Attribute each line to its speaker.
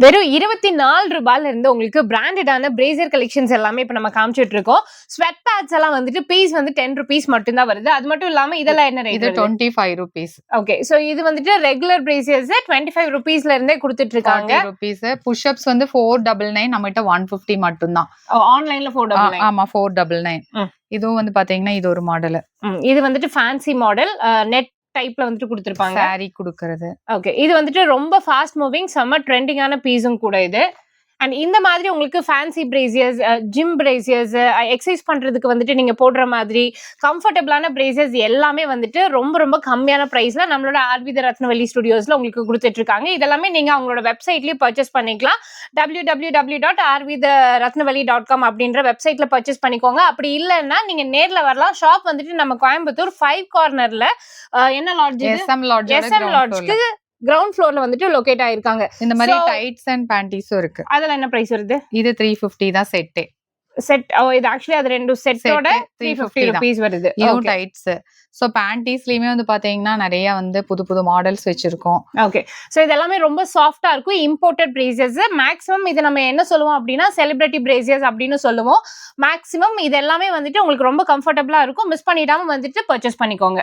Speaker 1: வெறும் ₹24 இருந்து உங்களுக்கு பிராண்டடான பிரேசியர் கலெக்ஷன்ஸ் எல்லாமே இப்ப நம்ம காமிச்சிட்டு இருக்கோம். ஸ்வெட் பேட்ஸ் எல்லாம் வந்துட்டு பீஸ் வந்து ₹10 மட்டும் தான் வருது. அது மட்டும் இல்லாம இதெல்லாம் என்ன ரேட்?
Speaker 2: இது ₹25.
Speaker 1: ஓகே, சோ இது வந்துட்டு ரெகுலர் பிரேசியர்ஸ் ₹25 இருந்தே கொடுத்துட்டு இருக்காங்க.
Speaker 2: ₹40. புஷ்அப்ஸ் வந்து 499, நம்மகிட்ட 150 மட்டும் தான்.
Speaker 1: ஆன்லைன்ல 499.
Speaker 2: ஆமா 499. இதுவும் வந்து பாத்தீங்கன்னா இது ஒரு மாடல்.
Speaker 1: இது வந்துட்டு ஃபேன்சி மாடல், நெட் டைப்ல வந்துட்டு கொடுத்திருப்பாங்க.
Speaker 2: சாரி குடுக்குறது.
Speaker 1: ஓகே, இது வந்துட்டு ரொம்ப ஃபாஸ்ட் மூவிங் செம்ம ட்ரெண்டிங்கான பீஸும் கூட இது. அண்ட் இந்த மாதிரி உங்களுக்கு fancy brassieres, gym brassieres, exercise பண்றதுக்கு வந்துட்டு நீங்க போடுற மாதிரி கம்ஃபர்டபுளான பிரேசியர்ஸ் எல்லாமே வந்துட்டு ரொம்ப ரொம்ப கம்மியான பிரைஸ்ல நம்மளோட ஆர்வி ரத்னவல்லி ஸ்டுடியோஸ்ல உங்களுக்கு கொடுத்துட்டு இருக்காங்க. இதெல்லாமே நீங்க அவங்களோட வெப்சைட்லயே பர்ச்சேஸ் பண்ணிக்கலாம். www.rvtharatnavalley.com அப்படின்ற வெப்சைட்ல பர்ச்சேஸ் பண்ணிக்கோங்க. அப்படி இல்லைன்னா நீங்க நேர்ல வரலாம். ஷாப் வந்துட்டு நம்ம கோயம்புத்தூர் 5 கார்னர்ல என்ன லாட்ஜ்?
Speaker 2: SM
Speaker 1: லாட்ஜ்க்கு கிரவுண்ட் ஃப்ளோர்ல வந்துட்டு லொகேட் ஆயிருக்காங்க.
Speaker 2: இந்த மாதிரி டைட்ஸ் அண்ட் பேண்டீஸும் இருக்கு.
Speaker 1: அதெல்லாம் என்ன பிரைஸ் வருது?
Speaker 2: இது 350 தான் செட்டே.
Speaker 1: செட் இது ஆக்சுவலி அது ரெண்டு செட்டோட ₹350 வருது.
Speaker 2: இதுவும் டைட்ஸ். சோ பேண்டீஸ்லயுமே வந்து பாத்தீங்கன்னா நிறைய வந்து புது புது மாடல்ஸ் வச்சிருக்கோம்.
Speaker 1: ஓகே, சோ இதெல்லாமே ரொம்ப சாஃப்ட்டா இருக்கும். Imported brassieres. மேக்ஸிமம் இது நம்ம என்ன சொல்லுவோம் அப்படின்னா செலிபிரிட்டி பிரேசியர்ஸ் அப்படின்னு சொல்லுவோம். மேக்ஸிமம் இது எல்லாமே வந்துட்டு உங்களுக்கு ரொம்ப கம்ஃபர்டபுளா இருக்கும். மிஸ் பண்ணிடாம வந்துட்டு பர்ச்சேஸ் பண்ணிக்கோங்க.